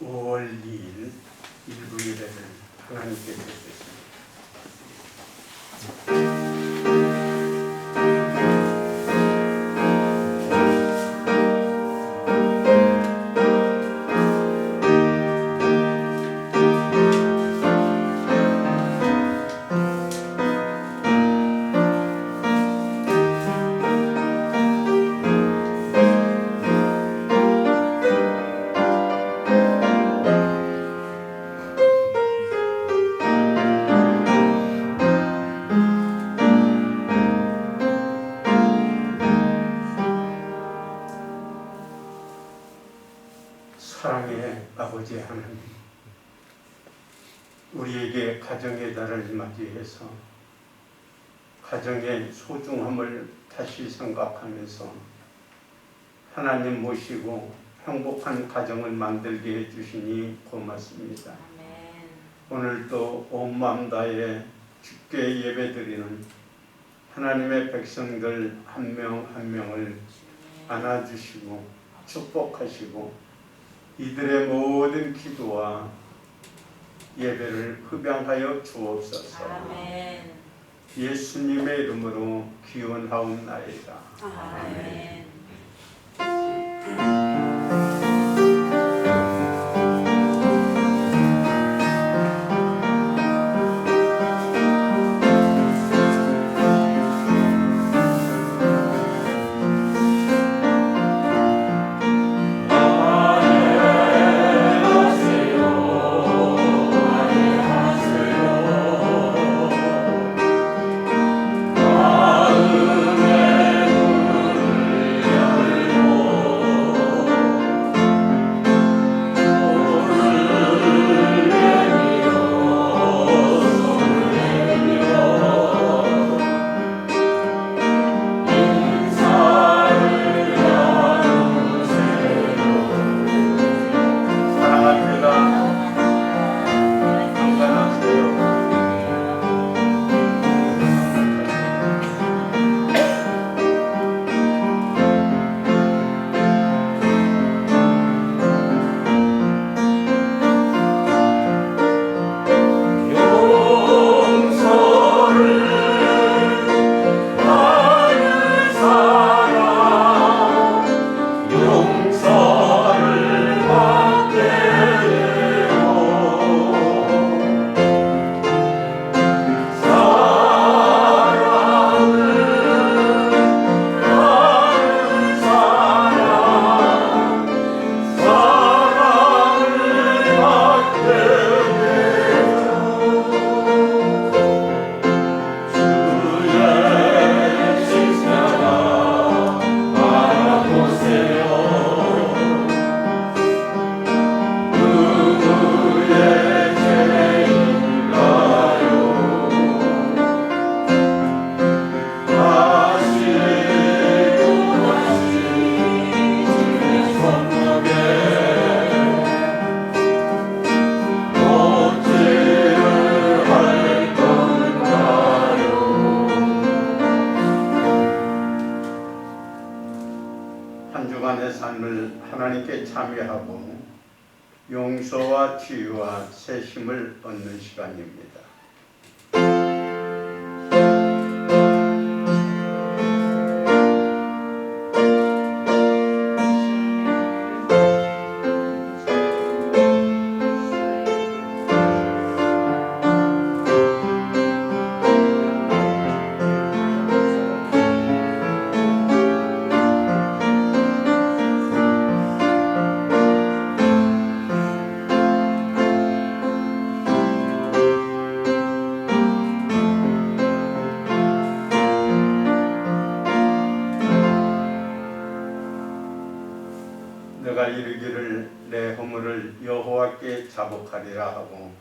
5월 2일 일부 예배를 하나님께 드리겠습니다. 사랑의 아버지 하나님, 우리에게 가정의 달을 맞이해서 가정의 소중함을 다시 생각하면서 하나님 모시고 행복한 가정을 만들게 해주시니 고맙습니다. 오늘도 온 마음 다해 주께 예배드리는 하나님의 백성들 한 명 한 명을 안아주시고 축복하시고 이들의 모든 기도와 예배를 흡양하여 주옵소서. 아멘. 예수님의 이름으로 기원하옵나이다. 아멘. 한 주간의 삶을 하나님께 참여하고 용서와 치유와 새힘을 얻는 시간입니다. 내가 이르기를 내 허물을 여호와께 자복하리라 하고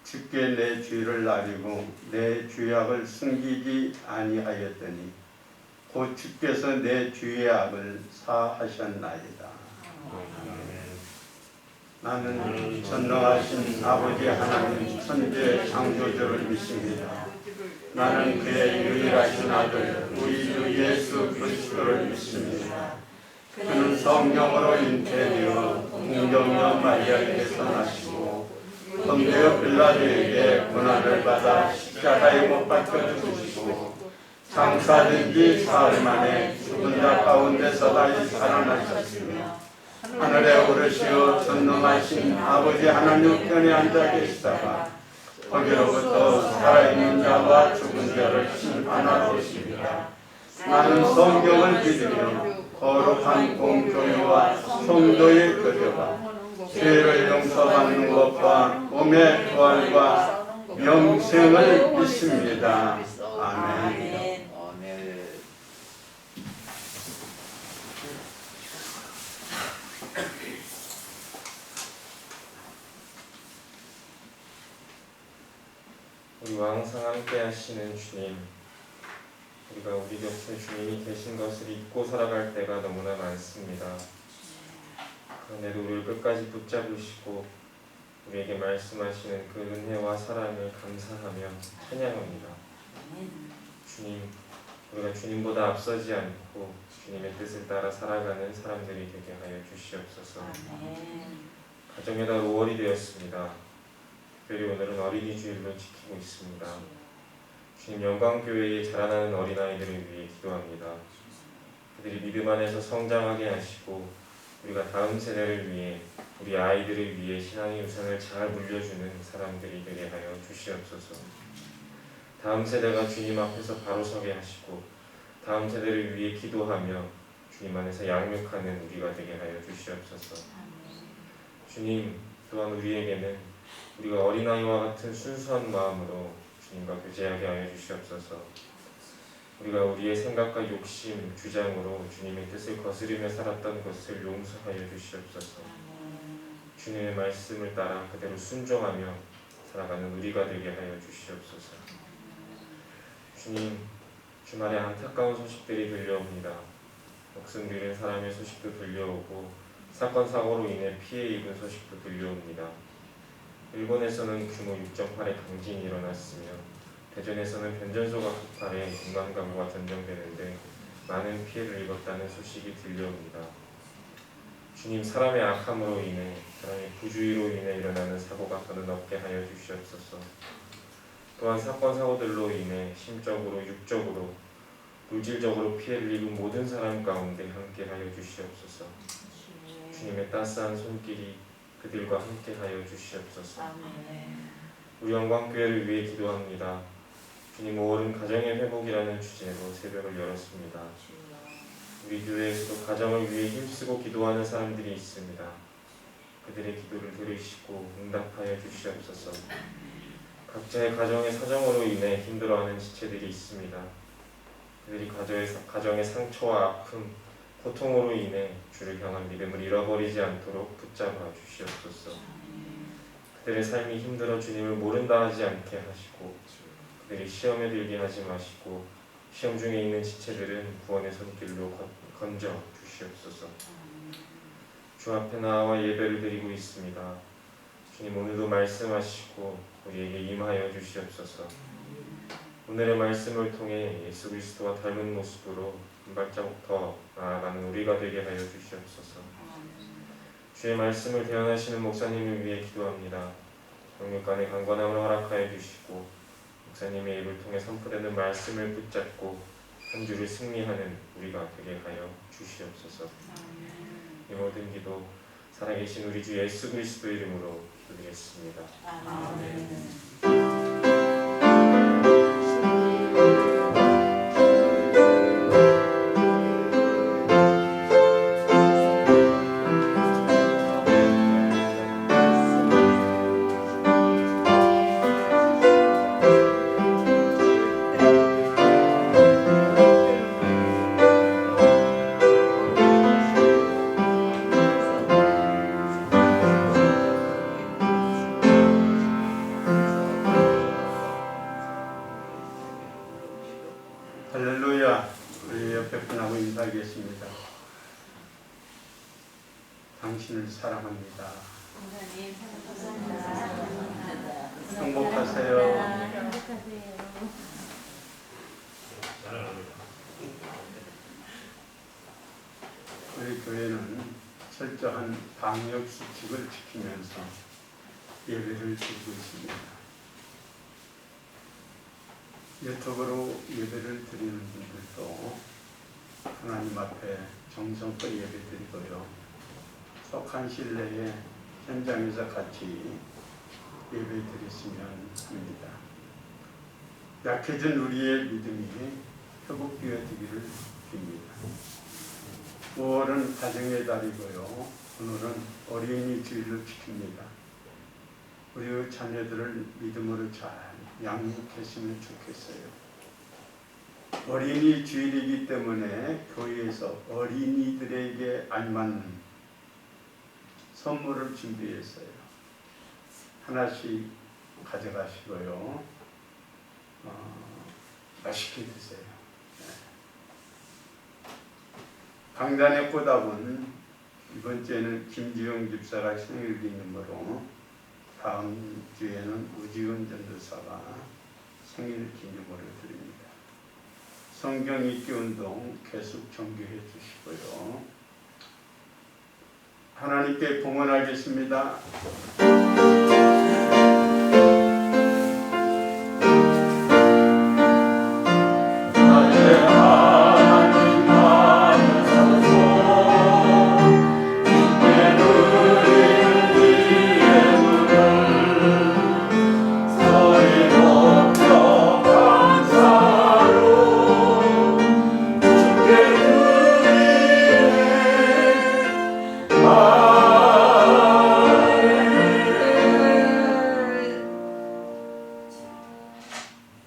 주께 내 죄를 아리고 내 죄악을 숨기지 아니하였더니 곧 주께서 내 죄악을 사하셨나이다. 나는 전능하신 아버지 하나님 천재 창조주를 믿습니다. 나는 그의 유일하신 아들 우리 주 예수 그리스도를 믿습니다. 그는 성령으로 잉태되어 동정녀 마리아 자에게 선하시고 본디오 빌라도에게 고난을 받아 십자가에 못 박혀 죽으시고 장사된 지 사흘 만에 죽은 자 가운데서 다시 살아나셨으며 하늘에 오르시어 전능하신 아버지 하나님 편에 앉아 계시다가 거기로부터 살아있는 자와 죽은 자를 심판하러 오십니다. 나는 성경을 믿으며 거룩한 공교회와 성도의 교제와 죄를 용서받는 것과 몸의 부활과 영생을 믿습니다. 아멘. 우리와 항상 함께 하시는 주님, 우리가 우리 곁에 주님이 계신 것을 잊고 살아갈 때가 너무나 많습니다. 그런데도 우리를 끝까지 붙잡으시고 우리에게 말씀하시는 그 은혜와 사랑을 감사하며 찬양합니다. 주님, 우리가 주님보다 앞서지 않고 주님의 뜻을 따라 살아가는 사람들이 되게 하여 주시옵소서. 가정의 달 5월이 되었습니다. 특별히 오늘은 어린이 주일로 지키고 있습니다. 주님, 영광교회에 자라나는 어린아이들을 위해 기도합니다. 그들이 믿음 안에서 성장하게 하시고 우리가 다음 세대를 위해, 우리 아이들을 위해 신앙의 유산을 잘 물려주는 사람들이 되게 하여 주시옵소서. 다음 세대가 주님 앞에서 바로 서게 하시고 다음 세대를 위해 기도하며 주님 안에서 양육하는 우리가 되게 하여 주시옵소서. 주님, 또한 우리에게는 우리가 어린아이와 같은 순수한 마음으로 주님과 교제하게 하여 주시옵소서. 우리가 우리의 생각과 욕심, 주장으로 주님의 뜻을 거스르며 살았던 것을 용서하여 주시옵소서. 주님의 말씀을 따라 그대로 순종하며 살아가는 우리가 되게 하여 주시옵소서. 주님, 주말에 안타까운 소식들이 들려옵니다. 목숨 잃은 사람의 소식도 들려오고 사건 사고로 인해 피해 입은 소식도 들려옵니다. 일본에서는 규모 6.8의 강진이 일어났으며 대전에서는 변전소가 폭발해 6만 가구가 전정되는데 많은 피해를 입었다는 소식이 들려옵니다. 주님, 사람의 악함으로 인해, 사람의 부주의로 인해 일어나는 사고가 더는 없게 하여 주시옵소서. 또한 사건 사고들로 인해 심적으로, 육적으로, 물질적으로 피해를 입은 모든 사람 가운데 함께 하여 주시옵소서. 주님의 따스한 손길이 그들과 함께 하여 주시옵소서. 우리 영광교회를 위해 기도합니다. 주님, 5월은 가정의 회복이라는 주제로 새벽을 열었습니다. 우리 교회에서도 가정을 위해 힘쓰고 기도하는 사람들이 있습니다. 그들의 기도를 들으시고 응답하여 주시옵소서. 각자의 가정의 사정으로 인해 힘들어하는 지체들이 있습니다. 그들이 가정의 상처와 아픔, 고통으로 인해 주를 향한 믿음을 잃어버리지 않도록 붙잡아 주시옵소서. 그들의 삶이 힘들어 주님을 모른다 하지 않게 하시고 그들이 시험에 들게 하지 마시고 시험 중에 있는 지체들은 구원의 손길로 건져 주시옵소서. 주 앞에 나와 예배를 드리고 있습니다. 주님, 오늘도 말씀하시고 우리에게 임하여 주시옵소서. 오늘의 말씀을 통해 예수 그리스도와 닮은 모습으로 한 발자국 더 나아가는 우리가 되게 하여 주시옵소서. 주의 말씀을 대언하시는 목사님을 위해 기도합니다. 영육간의 강건함을 허락하여 주시고 목사님의 입을 통해 선포되는 말씀을 붙잡고 한 주를 승리하는 우리가 되게 하여 주시옵소서. 이 모든 기도 살아계신 우리 주 예수 그리스도 이름으로 기도드리겠습니다. 아멘. 할렐루야. 우리 옆에 분하고 인사하겠습니다. 당신을 사랑합니다. 행복하세요. 우리 교회는 철저한 방역 수칙을 지키면서 예배를 드리고 있습니다. 유튜브로 예배를 드리는 분들도 하나님 앞에 정성껏 예배드리고요. 속한 실내에 현장에서 같이 예배드렸으면 합니다. 약해진 우리의 믿음이 회복되어지기를 빕니다. 5월은 가정의 달이고요. 오늘은 어린이 주일을 지킵니다. 우리 자녀들을 믿음으로 잘 양육했으면 좋겠어요. 어린이 주일이기 때문에 교회에서 어린이들에게 알맞는 선물을 준비했어요. 하나씩 가져가시고요. 맛있게 드세요. 강단의 꽃다운 이번 주에는 김지용 집사가 생일 기념으로 다음 주에는 우지훈 전도사가 생일 기념으로 드립니다. 성경 읽기 운동 계속 정기해 주시고요. 하나님께 봉헌하겠습니다.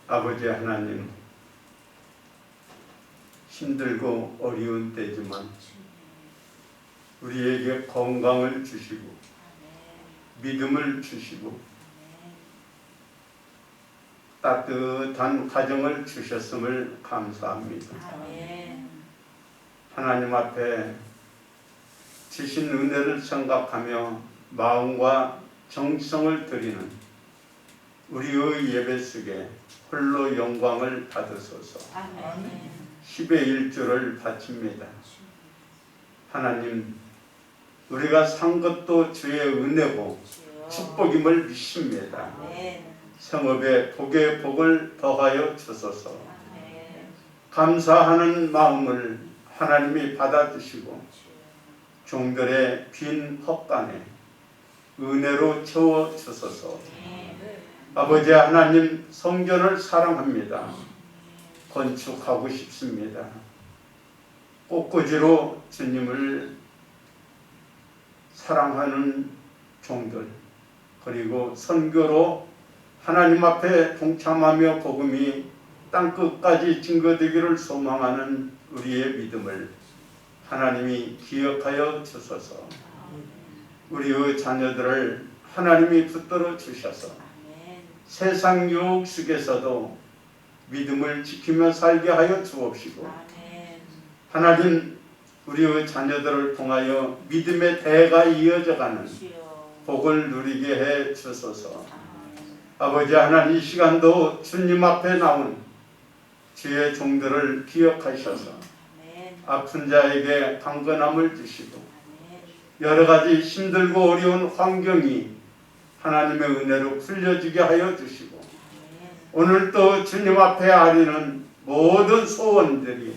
아버지 하나님, 힘들고 어려운 때지만 우리에게 건강을 주시고 믿음을 주시고 따뜻한 가정을 주셨음을 감사합니다. 하나님 앞에 주신 은혜를 생각하며 마음과 정성을 드리는 우리의 예배 속에 홀로 영광을 받으소서. 10의 1조를 바칩니다. 하나님, 우리가 산 것도 주의 은혜고 축복임을 믿습니다. 성읍에 복의 복을 더하여 주소서. 감사하는 마음을 하나님이 받아주시고 종들의 빈 헛간에 은혜로 채워 주소서. 아버지 하나님, 성전을 사랑합니다. 건축하고 싶습니다. 꽃꽂이로 주님을 사랑하는 종들, 그리고 선교로 하나님 앞에 동참하며 복음이 땅끝까지 증거되기를 소망하는 우리의 믿음을 하나님이 기억하여 주소서. 우리의 자녀들을 하나님이 붙들어 주셔서 세상 유혹 속에서도 믿음을 지키며 살게 하여 주옵시고, 하나님, 우리의 자녀들을 통하여 믿음의 대가 이어져가는 복을 누리게 해 주소서. 아버지 하나님, 이 시간도 주님 앞에 나온 주의 종들을 기억하셔서 아픈 자에게 강건함을 주시고 여러 가지 힘들고 어려운 환경이 하나님의 은혜로 풀려지게 하여 주시고 오늘도 주님 앞에 아리는 모든 소원들이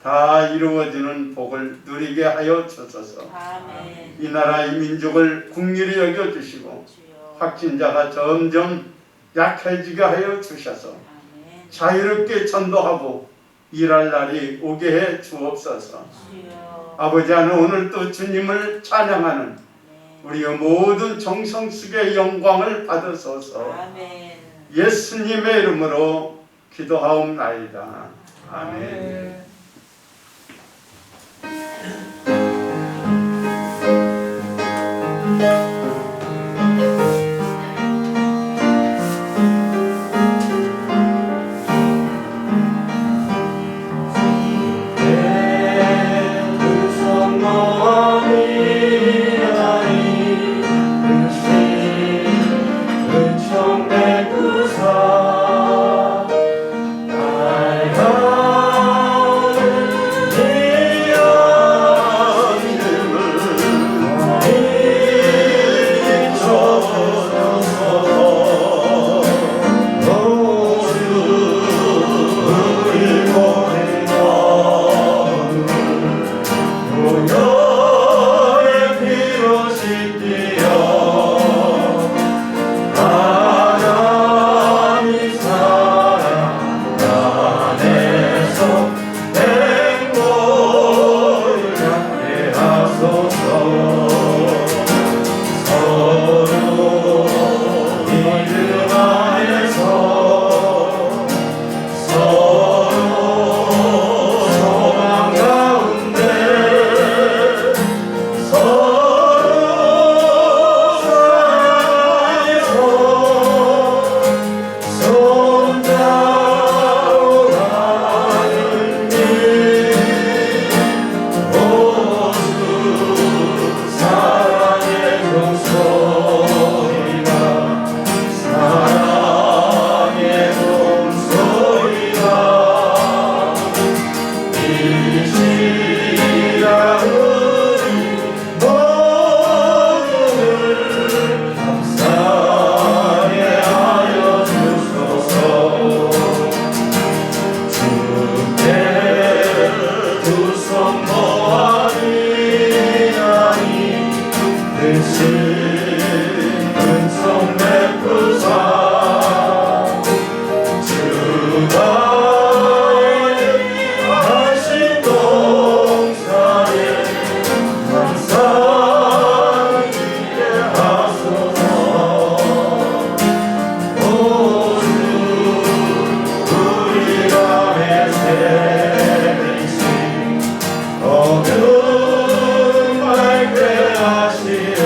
다 이루어지는 복을 누리게 하여 주소서. 이 나라 이 민족을 긍휼히 여겨주시고 확진자가 점점 약해지게 하여 주셔서 자유롭게 전도하고 일할 날이 오게 해 주옵소서. 아버지 하나님, 오늘도 주님을 찬양하는 우리의 모든 정성 속의 영광을 받으소서. 예수님의 이름으로 기도하옵나이다. 아멘. 은총 베푸사 주가 하신 동사에 항상 있게 하소서. 오주 우리가 매세리시 어둠 밝게 하시오.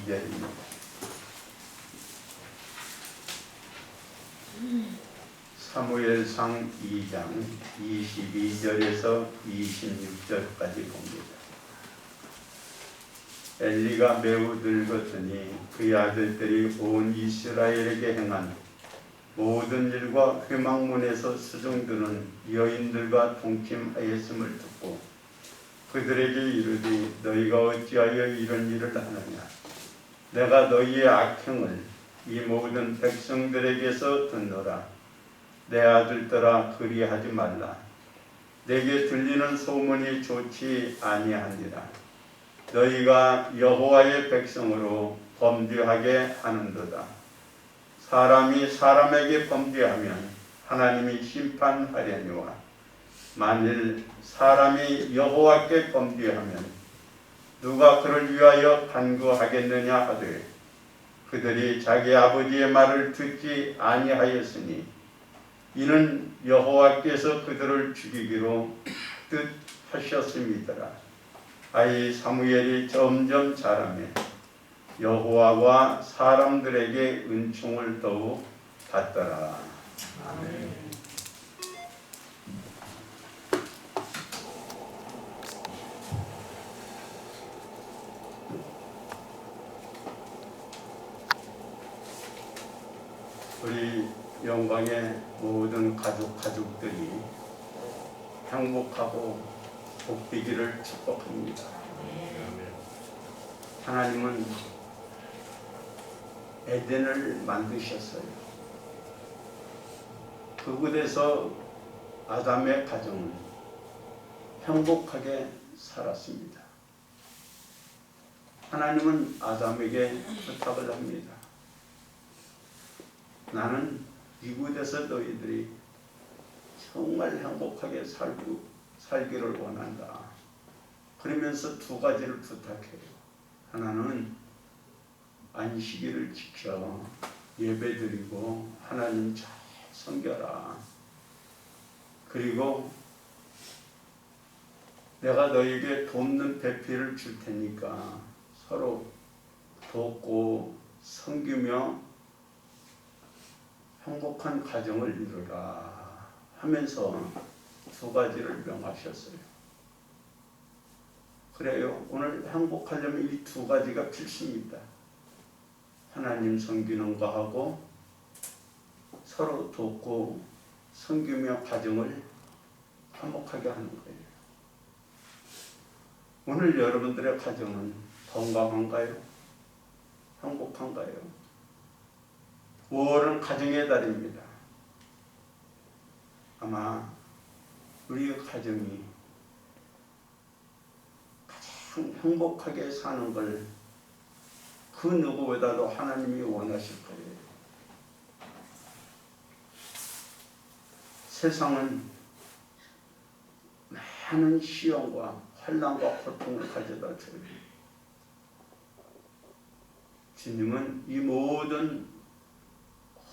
22절입니다. 사무엘상 2장 22절에서 26절까지 봅니다. 엘리가 매우 늙었더니 그의 아들들이 온 이스라엘에게 행한 모든 일과 회막문에서 수종드는 여인들과 동침하였음을 듣고 그들에게 이르되 너희가 어찌하여 이런 일을 하느냐. 내가 너희의 악행을 이 모든 백성들에게서 듣노라. 내 아들들아 그리하지 말라. 내게 들리는 소문이 좋지 아니하니라. 너희가 여호와의 백성으로 범죄하게 하는도다. 사람이 사람에게 범죄하면 하나님이 심판하려니와 만일 사람이 여호와께 범죄하면 누가 그를 위하여 간구하겠느냐 하되 그들이 자기 아버지의 말을 듣지 아니하였으니 이는 여호와께서 그들을 죽이기로 뜻하셨음이더라. 아이 사무엘이 점점 자라매 여호와와 사람들에게 은총을 더욱 받더라. 아멘. 우리 영광의 모든 가족들이 행복하고 복되기를 축복합니다. 하나님은 에덴을 만드셨어요. 그곳에서 아담의 가정은 행복하게 살았습니다. 하나님은 아담에게 부탁을 합니다. 나는 이곳에서 너희들이 정말 행복하게 살기를 원한다. 그러면서 두 가지를 부탁해요. 하나는 안식일을 지켜 예배드리고 하나님 잘 섬겨라. 그리고 내가 너에게 돕는 배필을 줄 테니까 서로 돕고 섬기며 행복한 가정을 이루라 하면서 두 가지를 명하셨어요. 그래요. 오늘 행복하려면 이 두 가지가 필수입니다. 하나님 섬기는 거 하고 서로 돕고 섬기며 가정을 화목하게 하는 거예요. 오늘 여러분들의 가정은 건강한가요? 행복한가요? 5월은 가정의 달입니다. 아마 우리 가정이 가장 행복하게 사는 걸 그 누구보다도 하나님이 원하실 거예요. 세상은 많은 시험과 환난과 고통을 가져다 줘요. 주님은 이 모든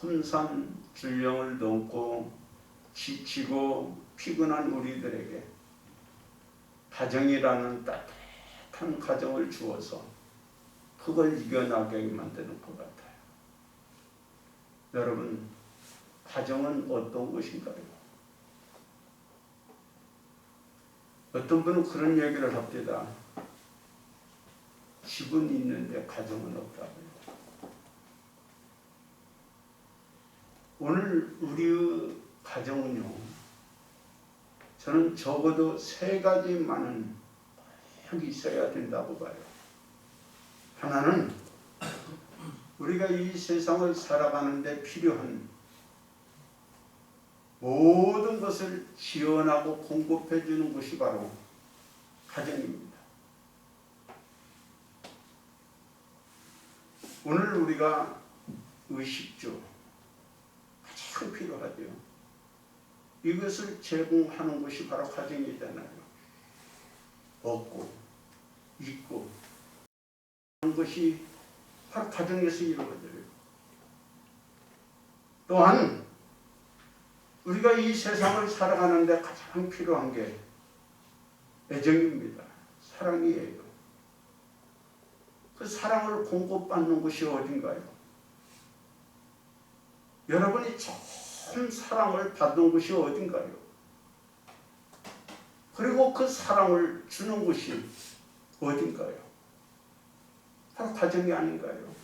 험산 질병을 넘고 지치고 피곤한 우리들에게 가정이라는 따뜻한 가정을 주어서 그걸 이겨나가게 만드는 것 같아요. 여러분, 가정은 어떤 것인가요? 어떤 분은 그런 얘기를 합니다. 집은 있는데 가정은 없다고요. 오늘 우리의 가정은요, 저는 적어도 3가지만은 꼭 있어야 된다고 봐요. 하나는 우리가 이 세상을 살아가는 데 필요한 모든 것을 지원하고 공급해 주는 것이 바로 가정입니다. 오늘 우리가 의식주 가장 필요하죠. 이것을 제공하는 것이 바로 가정이잖아요. 먹고 입고 하는 것이 바로 가정에서 이루어져요. 또한 우리가 이 세상을 살아가는 데 가장 필요한 게 애정입니다. 사랑이에요. 그 사랑을 공급받는 곳이 어딘가요? 여러분이 처음 사랑을 받은 곳이 어딘가요? 그리고 그 사랑을 주는 곳이 어딘가요? 바로 가정이 아닌가요?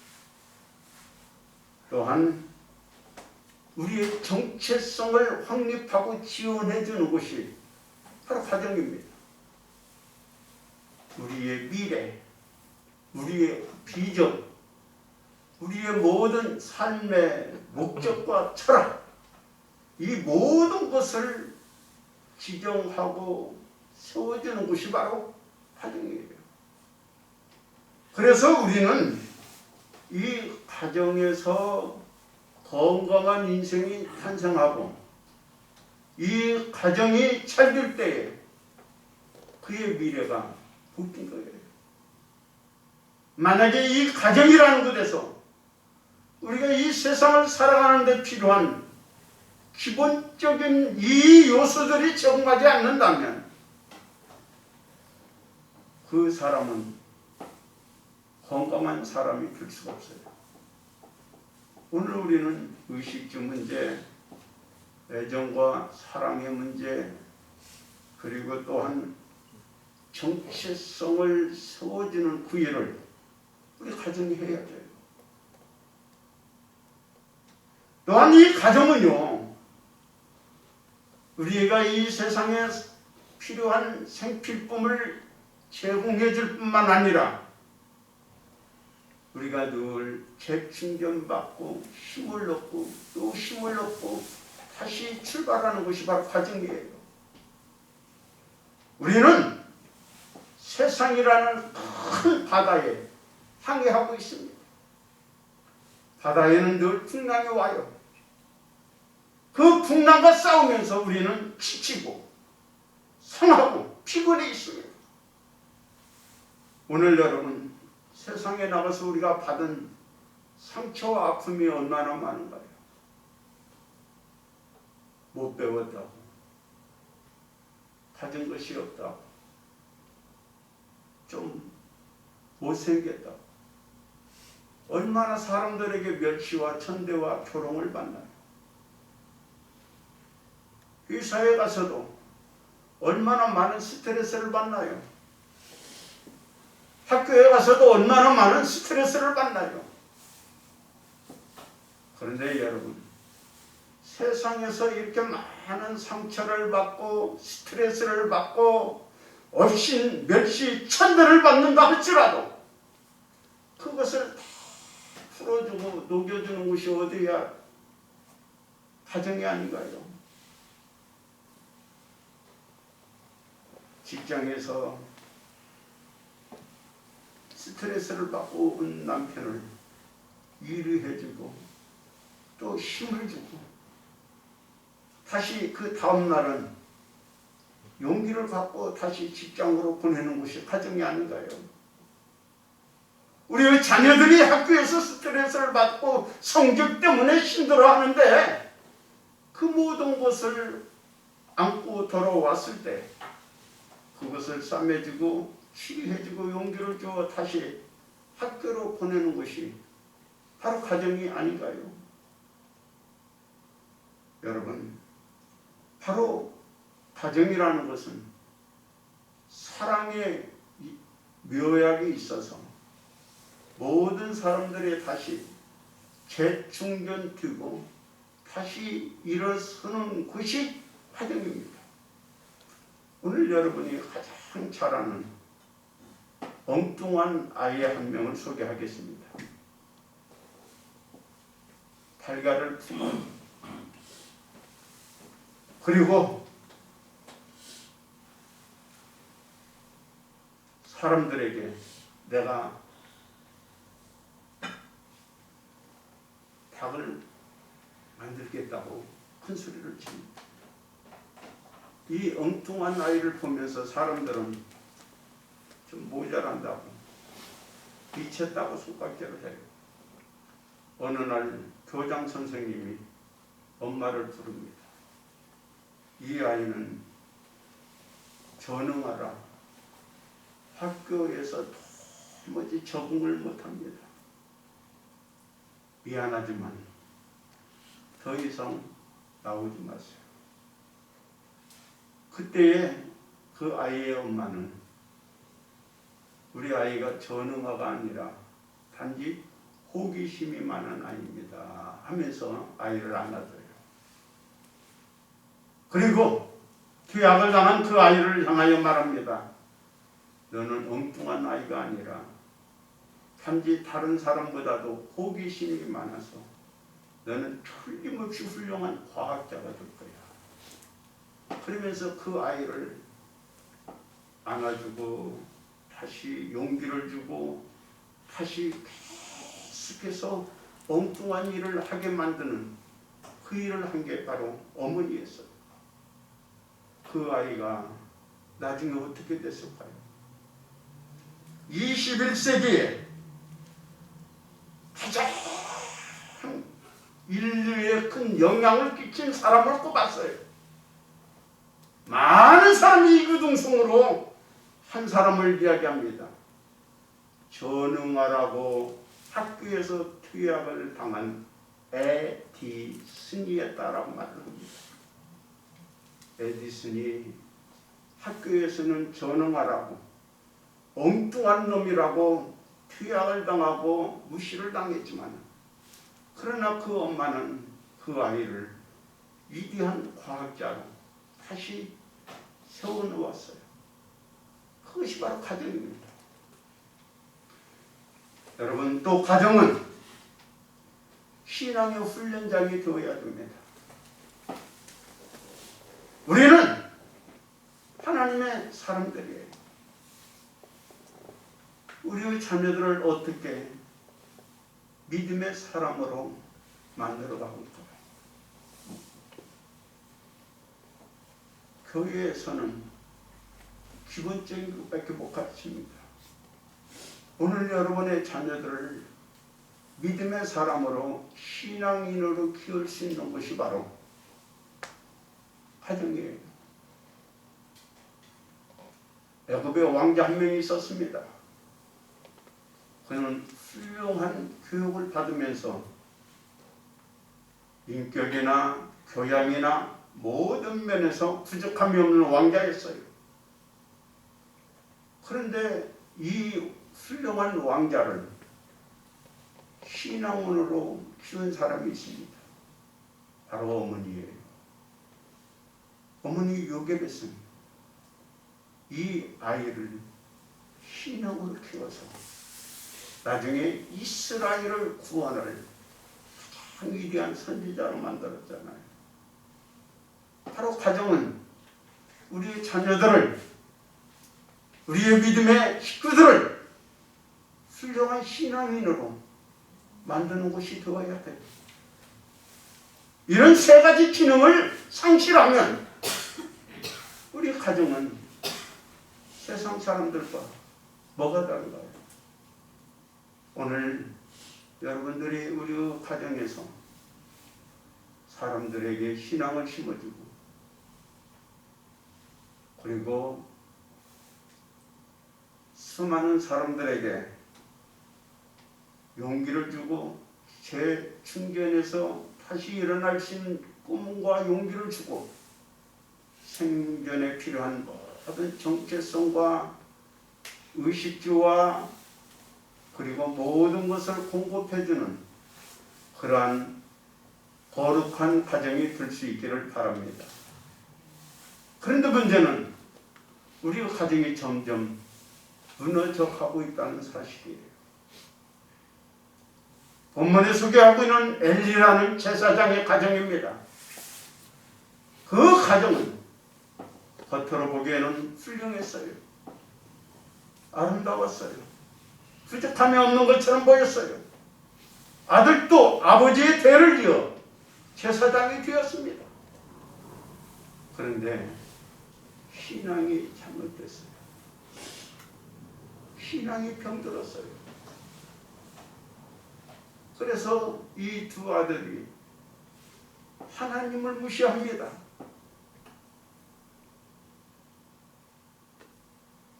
또한 우리의 정체성을 확립하고 지원해 주는 곳이 바로 가정입니다. 우리의 미래, 우리의 비전, 우리의 모든 삶의 목적과 철학, 이 모든 것을 지정하고 세워주는 곳이 바로 가정이에요. 그래서 우리는 이 가정에서 건강한 인생이 탄생하고 이 가정이 잘 될 때에 그의 미래가 바뀐 거예요. 만약에 이 가정이라는 곳에서 우리가 이 세상을 살아가는 데 필요한 기본적인 이 요소들이 적응하지 않는다면 그 사람은 건강한 사람이 될 수가 없어요. 오늘 우리는 의식주 문제, 애정과 사랑의 문제, 그리고 또한 정체성을 세워주는 구애를 우리 가정이 해야 돼요. 또한 이 가정은요, 우리가 이 세상에 필요한 생필품을 제공해 줄 뿐만 아니라 우리가 늘 재충전받고 힘을 얻고 또 힘을 얻고 다시 출발하는 것이 바로 가정이에요. 우리는 세상이라는 큰 바다에 항해하고 있습니다. 바다에는 늘 풍랑이 와요. 그 풍랑과 싸우면서 우리는 지치고 상하고 피곤해 있습니다. 오늘 여러분, 세상에 나가서 우리가 받은 상처와 아픔이 얼마나 많은가요? 못 배웠다고, 가진 것이 없다고, 좀 못생겼다고, 얼마나 사람들에게 멸시와 천대와 조롱을 받나요? 회사에 가서도 얼마나 많은 스트레스를 받나요? 학교에 가서도 얼마나 많은 스트레스를 받나요? 그런데 여러분, 세상에서 이렇게 많은 상처를 받고 스트레스를 받고 얼씬 멸시 천대를 받는다 할지라도 그것을 다 풀어주고 녹여주는 곳이 어디야? 가정이 아닌가요? 직장에서 스트레스를 받고 온 남편을 위로해주고 또 힘을 주고 다시 그 다음날은 용기를 갖고 다시 직장으로 보내는 것이 가정이 아닌가요? 우리의 자녀들이 학교에서 스트레스를 받고 성적 때문에 힘들어하는데 그 모든 것을 안고 돌아왔을 때 그것을 싸매주고 치유해주고 용기를 주어 다시 학교로 보내는 것이 바로 가정이 아닌가요? 여러분, 바로 가정이라는 것은 사랑의 묘약이 있어서 모든 사람들이 다시 재충전되고 다시 일어서는 곳이 가정입니다. 오늘 여러분이 가장 잘 아는 엉뚱한 아이 한 명을 소개하겠습니다. 달걀을 품은 그리고 사람들에게 내가 닭을 만들겠다고 큰 소리를 칩니다. 이 엉뚱한 아이를 보면서 사람들은 좀 모자란다고 미쳤다고 손가락질을 해요. 어느 날 교장 선생님이 엄마를 부릅니다. 이 아이는 전응하라. 학교에서 도무지 적응을 못합니다. 미안하지만 더 이상 나오지 마세요. 그때에 그 아이의 엄마는 우리 아이가 전응아가 아니라 단지 호기심이 많은 아이입니다 하면서 아이를 안아줘요. 그리고 투약을 당한 그 아이를 향하여 말합니다. 너는 엉뚱한 아이가 아니라 단지 다른 사람보다도 호기심이 많아서 너는 틀림없이 훌륭한 과학자가 될 거야. 그러면서 그 아이를 안아주고 다시 용기를 주고 다시 계속해서 엉뚱한 일을 하게 만드는 그 일을 한 게 바로 어머니였어요. 그 아이가 나중에 어떻게 됐을까요? 21세기에 가장 인류에 큰 영향을 끼친 사람을 꼽았어요. 많은 사람이 이구동성으로 한 사람을 이야기합니다. 전응아라고 학교에서 투약을 당한 에디슨이었다라고 말을 합니다. 에디슨이 학교에서는 전응아라고 엉뚱한 놈이라고 투약을 당하고 무시를 당했지만 그러나 그 엄마는 그 아이를 위대한 과학자로 다시 세워놓았어요. 그것이 바로 가정입니다. 여러분, 또 가정은 신앙의 훈련장이 되어야 됩니다. 우리는 하나님의 사람들이에요. 우리의 자녀들을 어떻게 믿음의 사람으로 만들어가고 있을까요? 교회에서는 기본적인 것밖에 못 가르칩니다. 오늘 여러분의 자녀들을 믿음의 사람으로 신앙인으로 키울 수 있는 것이 바로 가정이에요. 애굽에 왕자 한 명이 있었습니다. 그는 훌륭한 교육을 받으면서 인격이나 교양이나 모든 면에서 부족함이 없는 왕자였어요. 그런데 이 훌륭한 왕자를 신앙원으로 키운 사람이 있습니다. 바로 어머니예요. 어머니 요게벳은 이 아이를 신앙으로 키워서 나중에 이스라엘을 구원할 가장 위대한 선지자로 만들었잖아요. 바로 가정은 우리의 자녀들을, 우리의 믿음의 식구들을 훌륭한 신앙인으로 만드는 곳이 되어야 돼요. 이런 세 가지 기능을 상실하면 우리 가정은 세상 사람들과 뭐가 다른가요? 오늘 여러분들이 우리 가정에서 사람들에게 신앙을 심어주고 그리고 수많은 사람들에게 용기를 주고 재충전해서 다시 일어날 수 있는 꿈과 용기를 주고 생존에 필요한 모든 정체성과 의식주와 그리고 모든 것을 공급해주는 그러한 거룩한 가정이 될 수 있기를 바랍니다. 그런데 문제는 우리 가정이 점점 무너져 가고 있다는 사실이에요. 본문에 소개하고 있는 엘리라는 제사장의 가정입니다. 그 가정은 겉으로 보기에는 훌륭했어요. 아름다웠어요. 부족함이 없는 것처럼 보였어요. 아들도 아버지의 대를 이어 제사장이 되었습니다. 그런데 신앙이 잘못됐어요. 신앙이 병들었어요. 그래서 이 두 아들이 하나님을 무시합니다.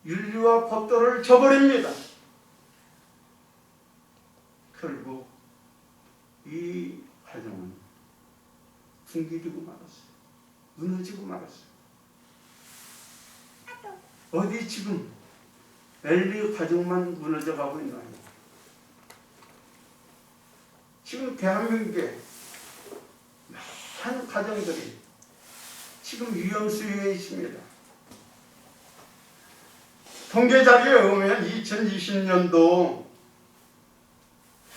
윤리와 법도를 저버립니다. 이 가정은 붕괴되고 말았어요. 무너지고 말았어요. 어디 지금 엘리 가정만 무너져 가고 있나요? 지금 대한민국에 많은 가정들이 지금 위험 수위에 있습니다. 통계 자료에 의하면 2020년도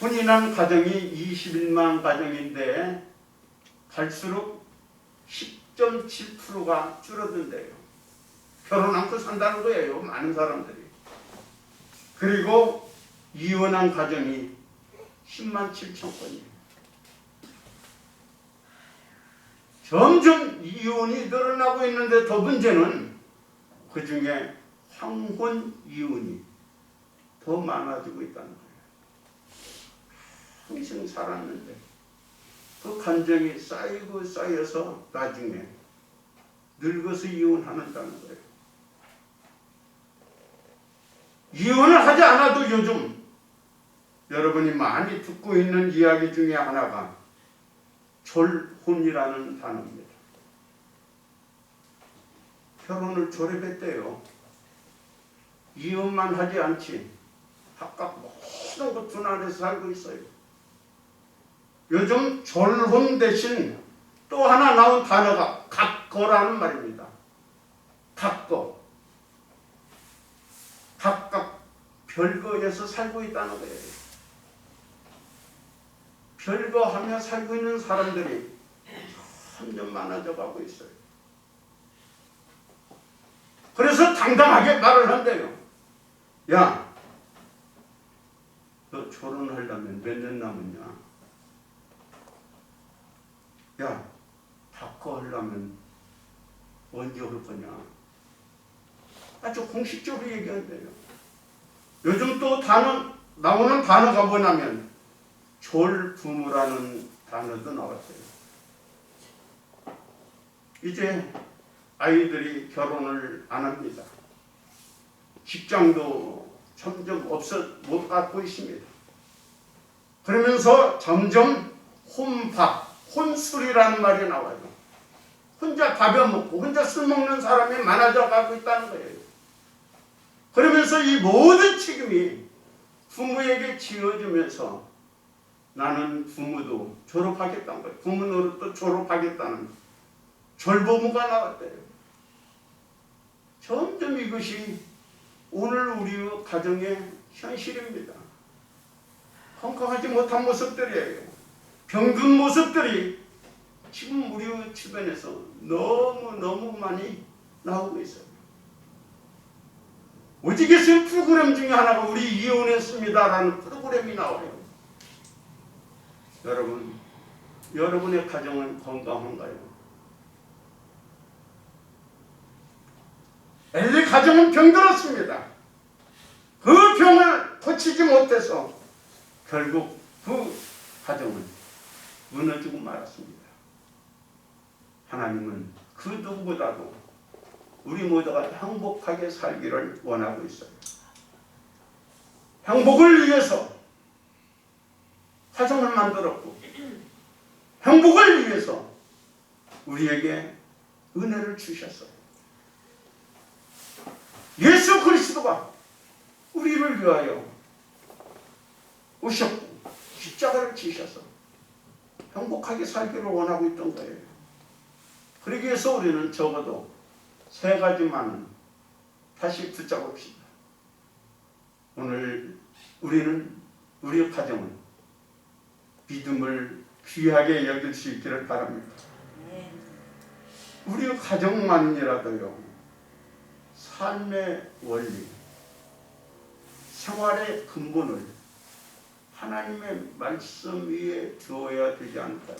혼인한 가정이 21만 가정인데 갈수록 10.7%가 줄어든대요. 결혼 않고 산다는 거예요. 많은 사람들이. 그리고 이혼한 가정이 10만 7천 건이에요. 점점 이혼이 늘어나고 있는데 더 문제는 그 중에 황혼 이혼이 더 많아지고 있다는 거예요. 평생 살았는데 그 감정이 쌓이고 쌓여서 나중에 늙어서 이혼한다는 거예요. 이혼을 하지 않아도 요즘 여러분이 많이 듣고 있는 이야기 중에 하나가 졸혼이라는 단어입니다. 결혼을 졸업했대요. 이혼만 하지 않지 각각 모든 것 분할해서 살고 있어요. 요즘 졸혼 대신 또 하나 나온 단어가 각거라는 말입니다. 각거. 각각 별거에서 살고 있다는 거예요. 별거하며 살고 있는 사람들이 점점 많아져 가고 있어요. 그래서 당당하게 말을 한대요. 야, 너 결혼하려면 몇 년 남았냐? 야, 바꿔하려면 언제 올 거냐? 아주 공식적으로 얘기한대요. 요즘 또 나오는 단어가 뭐냐면 졸부모라는 단어도 나왔어요. 이제 아이들이 결혼을 안 합니다. 직장도 점점 못 갖고 있습니다. 그러면서 점점 혼밥, 혼술이라는 말이 나와요. 혼자 밥여 먹고 혼자 술 먹는 사람이 많아져 가고 있다는 거예요. 그러면서 이 모든 책임이 부모에게 지어주면서 나는 부모도 졸업하겠다는 거예요. 부모 노릇도 졸업하겠다는 졸부모가 나왔대요. 점점 이것이 오늘 우리 가정의 현실입니다. 건강하지 못한 모습들이에요. 병든 모습들이 지금 우리 주변에서 너무 많이 나오고 있어요. 오직에서의 프로그램 중에 하나가 우리 이혼했습니다라는 프로그램이 나와요. 여러분, 여러분의 가정은 건강한가요? 엘리 가정은 병들었습니다. 그 병을 고치지 못해서 결국 그 가정은 무너지고 말았습니다. 하나님은 그 누구보다도 우리 모두가 행복하게 살기를 원하고 있어요. 행복을 위해서 가정을 만들었고 행복을 위해서 우리에게 은혜를 주셨어요. 예수 그리스도가 우리를 위하여 오셨고 십자가를 지셔서 행복하게 살기를 원하고 있던 거예요. 그러기 위해서 우리는 적어도 세 가지만은 다시 붙잡읍시다. 오늘 우리는 우리 가정은 믿음을 귀하게 여길 수 있기를 바랍니다. 우리 가정만이라도요, 삶의 원리, 생활의 근본을 하나님의 말씀 위에 두어야 되지 않을까요?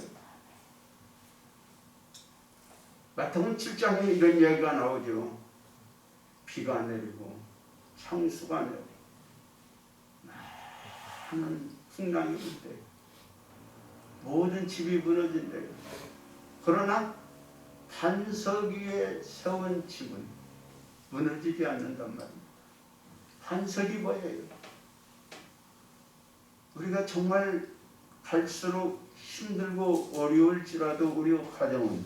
마태복음 7장에 이런 이야기가 나오죠. 비가 내리고 창수가 내리고 많은 풍랑이 불 때 모든 집이 무너진대요. 그러나 반석 위에 세운 집은 무너지지 않는단 말입니다. 반석이 뭐예요? 우리가 정말 갈수록 힘들고 어려울지라도 우리 가정은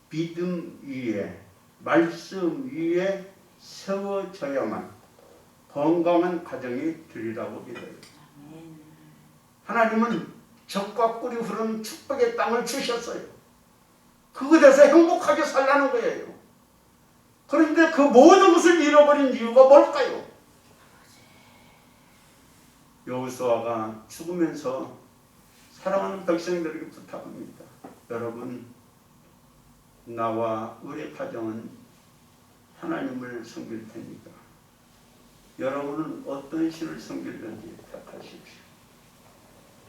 믿음 위에 말씀 위에 세워져야만 건강한 가정이 되리라고 믿어요. 아멘. 하나님은 적과 꿀이 흐르는 축복의 땅을 주셨어요. 그곳에서 행복하게 살라는 거예요. 그런데 그 모든 것을 잃어버린 이유가 뭘까요? 여호수아가 죽으면서 사랑하는 백성들에게 부탁합니다. 여러분, 나와 우리 가정은 하나님을 섬길 테니까 여러분은 어떤 신을 섬기든지 택하십시오.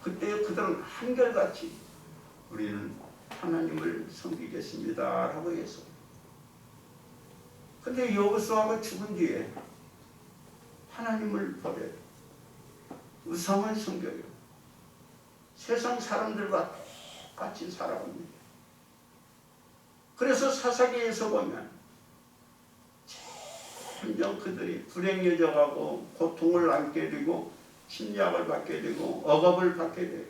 그때 그들은 한결같이 우리는 하나님을 섬기겠습니다 라고 했어요. 근데 여호수아가 죽은 뒤에 하나님을 버려요. 우상을 섬겨요. 세상 사람들과 똑같이 살아갑니다. 그래서 사사기에서 보면 점점 그들이 불행해져 가고 고통을 안게 되고 침략을 받게 되고 억압을 받게 돼요.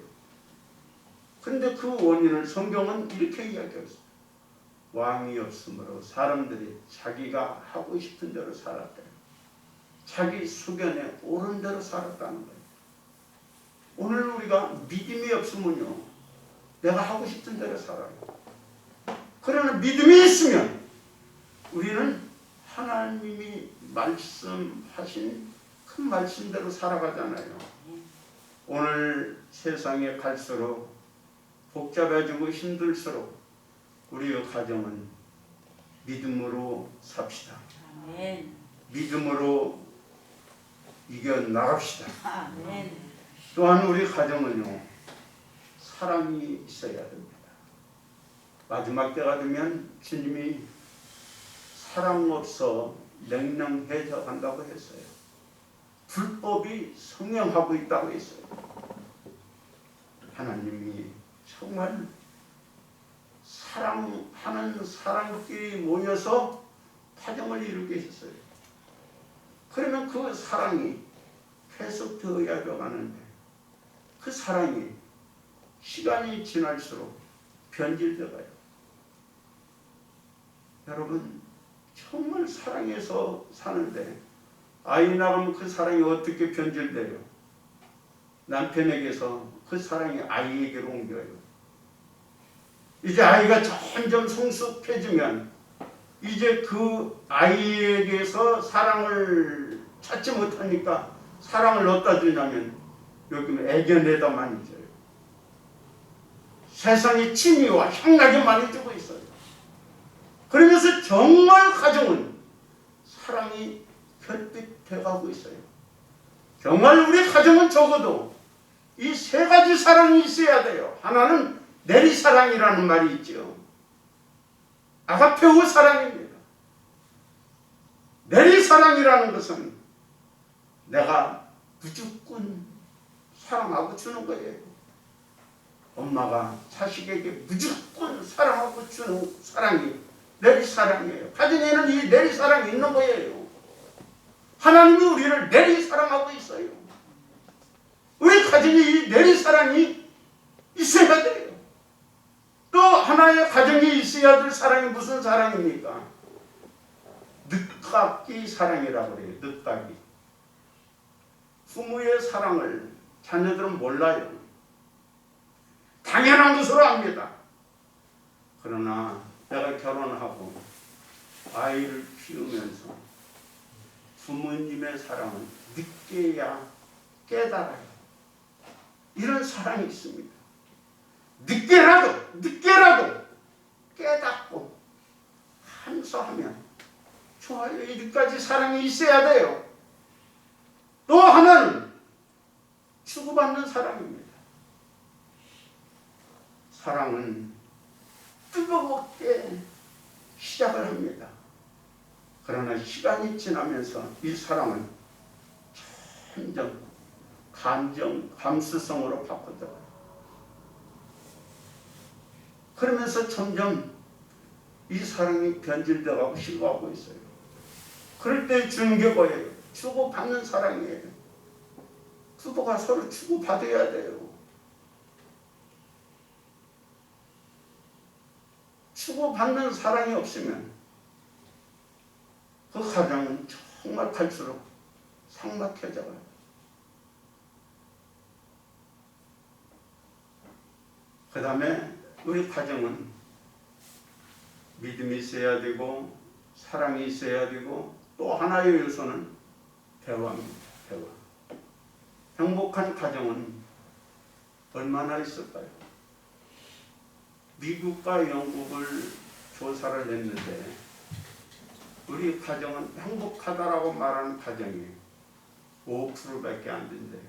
그런데 그 원인을 성경은 이렇게 이야기했어요. 왕이 없으므로 사람들이 자기가 하고 싶은 대로 살았대요. 자기 수견에 옳은 대로 살았다는 거예요. 오늘 우리가 믿음이 없으면요, 내가 하고 싶은 대로 살아요. 그러나 믿음이 있으면 우리는 하나님이 말씀하신 큰 말씀대로 살아가잖아요. 오늘 세상에 갈수록 복잡해지고 힘들수록 우리의 가정은 믿음으로 삽시다. 아멘. 믿음으로 이겨나갑시다. 아멘. 또한 우리 가정은요, 사랑이 있어야 됩니다. 마지막 때가 되면 주님이 사랑 없어 냉랭해져 간다고 했어요. 불법이 성행하고 있다고 했어요. 하나님이 정말 사랑하는 사람끼리 모여서 가정을 이루게 했어요. 그러면 그 사랑이 계속되어야 가는데 그 사랑이 시간이 지날수록 변질되어가요. 여러분, 정말 사랑해서 사는데 아이 낳으면 그 사랑이 어떻게 변질돼요? 남편에게서 그 사랑이 아이에게로 옮겨요. 이제 아이가 점점 성숙해지면 이제 그 아이에게서 사랑을 찾지 못하니까 사랑을 어디다 주냐면 요즘 애견에다 많이 줘요. 세상에 취미와 향락이 많이 주고 있어요. 그러면서 정말 가정은 사랑이 결핍돼가고 있어요. 정말 우리 가정은 적어도 이 세 가지 사랑이 있어야 돼요. 하나는 내리사랑이라는 말이 있죠. 아가페오 사랑입니다. 내리사랑이라는 것은 내가 무조건 사랑하고 주는 거예요. 엄마가 자식에게 무조건 사랑하고 주는 사랑이 내리사랑이에요. 가정에는 이 내리사랑이 있는 거예요. 하나님이 우리를 내리사랑하고 있어요. 우리 가정에 이 내리사랑이 있어야 돼요. 또 하나의 가정이 있어야 될 사랑이 무슨 사랑입니까? 늦깎이 사랑이라고 그래요. 늦깎이. 부모의 사랑을 자녀들은 몰라요. 당연한 것으로 압니다. 그러나 내가 결혼하고 아이를 키우면서 부모님의 사랑은 늦게야 깨달아요. 이런 사랑이 있습니다. 늦게라도 깨닫고 한수하면 좋아요. 이까지 사랑이 있어야 돼요. 또 하나는 주고받는 사랑입니다. 사랑은 뜨겁게 시작을 합니다. 그러나 시간이 지나면서 이 사랑은 점점 감수성으로 바꿔들어요. 그러면서 점점 이 사랑이 변질되어가고 식어가고 있어요. 그럴 때 주는 게 뭐예요? 주고받는 사랑이에요. 부부가 서로 주고받아야 돼요. 주고받는 사랑이 없으면 그 가정은 정말 갈수록 삭막해져가요. 그 다음에 우리 가정은 믿음이 있어야 되고 사랑이 있어야 되고 또 하나의 요소는 대화입니다. 대화. 행복한 가정은 얼마나 있을까요? 미국과 영국을 조사를 했는데 우리 가정은 행복하다라고 말하는 가정이 5%밖에 안 된대요.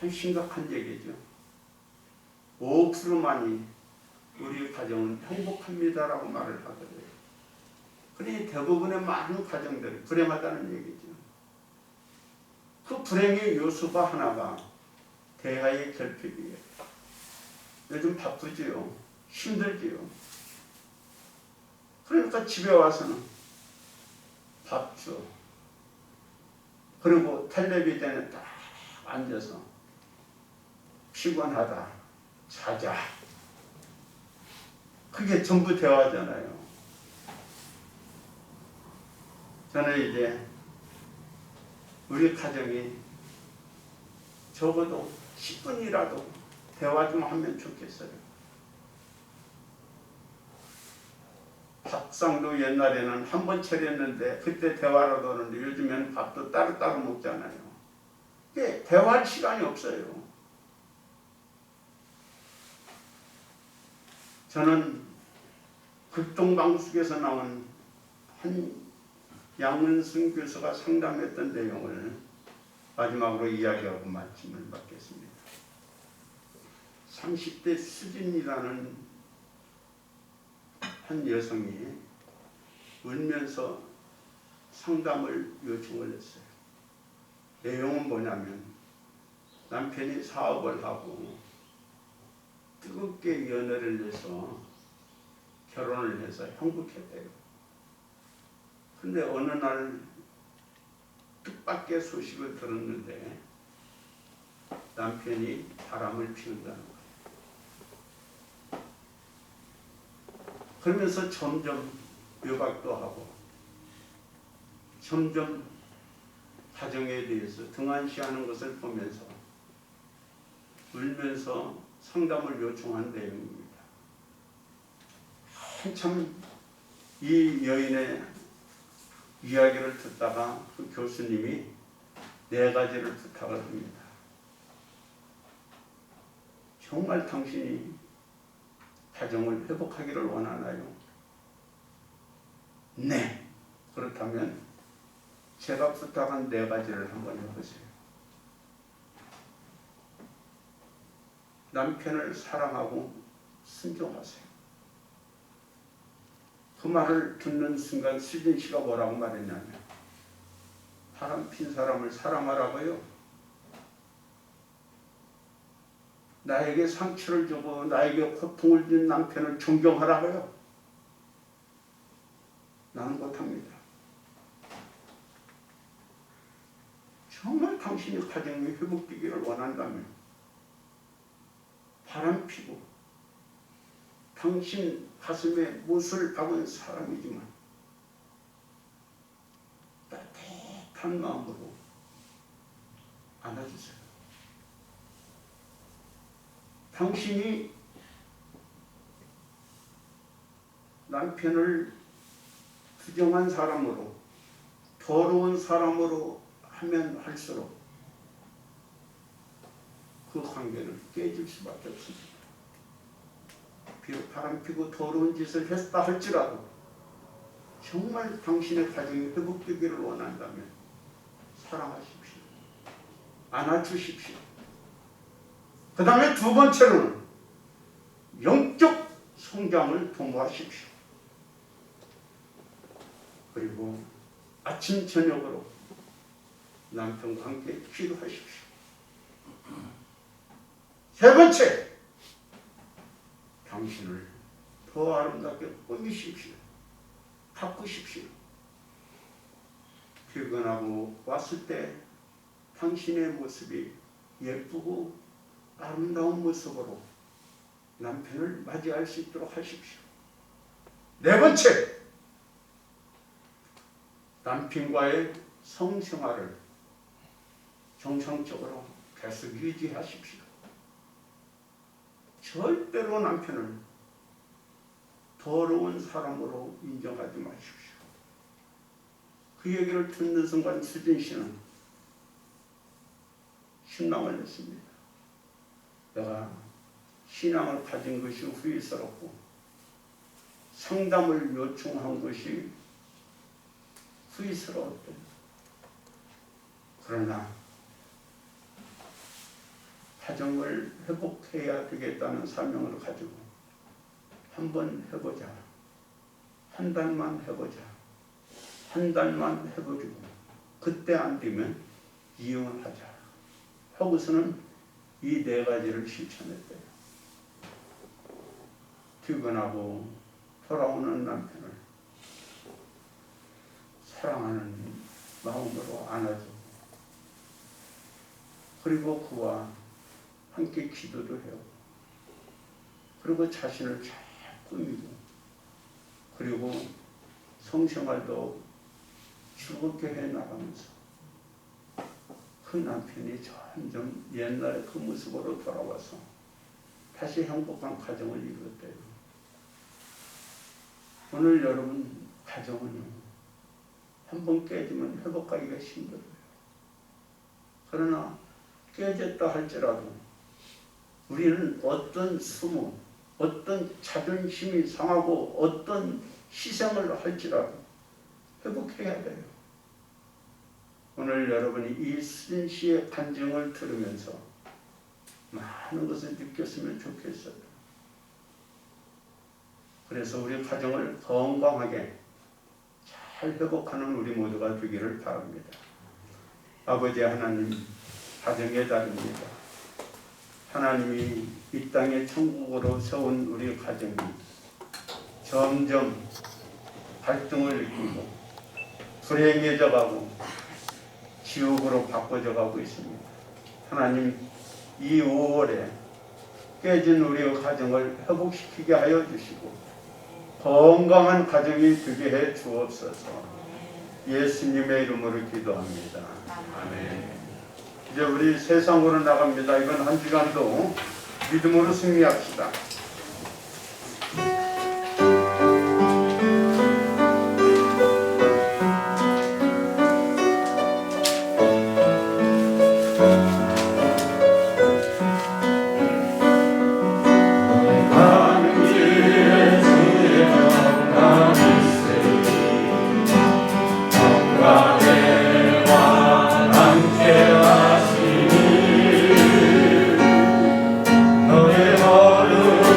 참 심각한 얘기죠. 5%만이 우리 가정은 행복합니다라고 말을 하거든요. 그러니 대부분의 많은 가정들이 불행하다는 얘기죠. 그 불행의 요소가 하나가 대화의 결핍이에요. 요즘 바쁘지요. 힘들지요. 그러니까 집에 와서는 밥 줘. 그리고 텔레비전에 딱 앉아서 피곤하다. 자자. 그게 전부 대화잖아요. 저는 이제 우리 가정이 적어도 10분이라도 대화 좀 하면 좋겠어요. 밥상도 옛날에는 한 번 차렸는데 그때 대화라도 하는데 요즘에는 밥도 따로따로 먹잖아요. 이게 대화할 시간이 없어요. 저는 극동방숙에서 나온 한 양은승 교수가 상담했던 내용을 마지막으로 이야기하고 마침을 맞겠습니다. 30대 수진이라는 한 여성이 울면서 상담을 요청을 했어요. 내용은 뭐냐면 남편이 사업을 하고 뜨겁게 연애를 해서 결혼을 해서 행복했대요. 근데 어느 날 뜻밖의 소식을 들었는데 남편이 바람을 피운다는 거예요. 그러면서 점점 외박도 하고 점점 가정에 대해서 등한시하는 것을 보면서 울면서 상담을 요청한 내용입니다. 한참 이 여인의 이야기를 듣다가 그 교수님이 4가지를 부탁을 합니다. 정말 당신이 가정을 회복하기를 원하나요? 네. 그렇다면 제가 부탁한 4가지를 한번 해보세요. 남편을 사랑하고 순종하세요. 그 말을 듣는 순간 수진 씨가 뭐라고 말했냐면 바람핀 사람을 사랑하라고요. 나에게 상처를 주고 나에게 고통을 준 남편을 존경하라고요. 나는 못합니다. 정말 당신이 가정이 회복되기를 원한다면 바람피고 당신 가슴에 못을 박은 사람이지만 따뜻한 마음으로 안아주세요. 당신이 남편을 부정한 사람으로 더러운 사람으로 하면 할수록 그 관계를 깨질 수밖에 없습니다. 비록 바람피고 더러운 짓을 했다 할지라도 정말 당신의 가정이 회복되기를 원한다면 사랑하십시오. 안아주십시오. 그 다음에 2번째로는 영적 성장을 도모하십시오. 그리고 아침 저녁으로 남편과 함께 기도하십시오. 3번째, 당신을 더 아름답게 꾸미십시오. 가꾸십시오. 퇴근하고 왔을 때 당신의 모습이 예쁘고 아름다운 모습으로 남편을 맞이할 수 있도록 하십시오. 네 번째, 남편과의 성생활을 정상적으로 계속 유지하십시오. 절대로 남편을 더러운 사람으로 인정하지 마십시오. 그 얘기를 듣는 순간 수진 씨는 신랑을 냈습니다. 내가 신앙을 가진 것이 후회스럽고 상담을 요청한 것이 후회스러웠대. 그러나 가정을 회복해야 되겠다는 사명을 가지고 한번 해보자. 한 달만 해보자. 한 달만 해보고 그때 안 되면 이혼하자. 하고서는 이 네 가지를 실천했대요. 퇴근하고 돌아오는 남편을 사랑하는 마음으로 안아주고, 그리고 그와 함께 기도도 해요. 그리고 자신을 잘 꾸미고, 그리고 성생활도 즐겁게 해나가면서 그 남편이 점점 옛날의 그 모습으로 돌아와서 다시 행복한 가정을 이루었대요. 오늘 여러분 가정은요, 한번 깨지면 회복하기가 힘들어요. 그러나 깨졌다 할지라도 우리는 어떤 수모, 어떤 자존심이 상하고 어떤 희생을 할지라도 회복해야 돼요. 오늘 여러분이 이 수진 씨의 간증을 들으면서 많은 것을 느꼈으면 좋겠어요. 그래서 우리 가정을 건강하게 잘 회복하는 우리 모두가 되기를 바랍니다. 아버지 하나님, 가정의 달입니다. 하나님이 이 땅에 천국으로 세운 우리 가정이 점점 갈등을 느끼고 불행해져 가고 지옥으로 바꿔져 가고 있습니다. 하나님, 이 5월에 깨진 우리의 가정을 회복시키게 하여 주시고 건강한 가정이 되게 해 주옵소서. 예수님의 이름으로 기도합니다. 아멘. 이제 우리 세상으로 나갑니다. 이번 한 주간도 믿음으로 승리합시다. 너의 얼음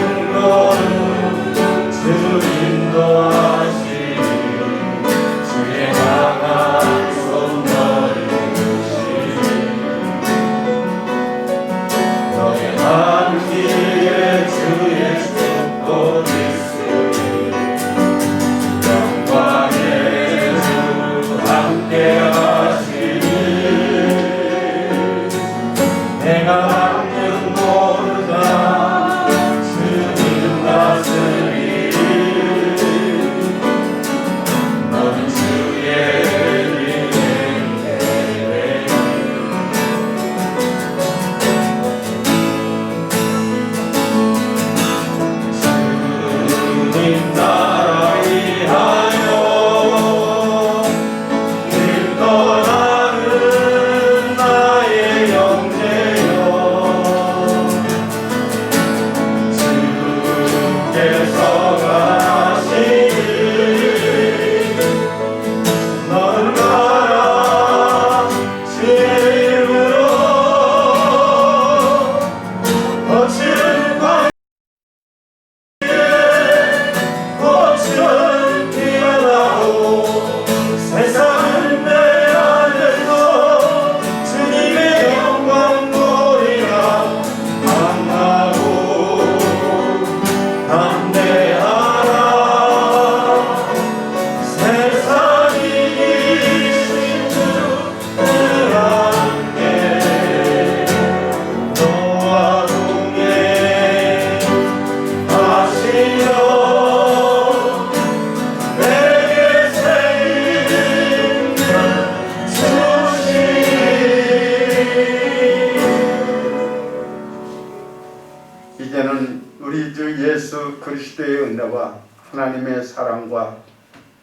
우리 주 예수 그리스도의 은혜와 하나님의 사랑과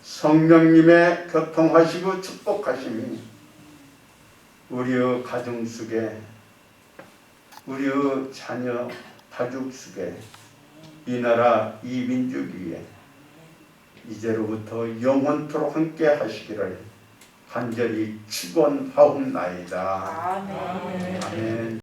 성령님의 교통하시고 축복하심이 우리의 가정 속에, 우리의 자녀 가족 속에, 이 나라 이 민족 위에 이제로부터 영원토록 함께 하시기를 간절히 축원하옵나이다. 아멘. 아멘.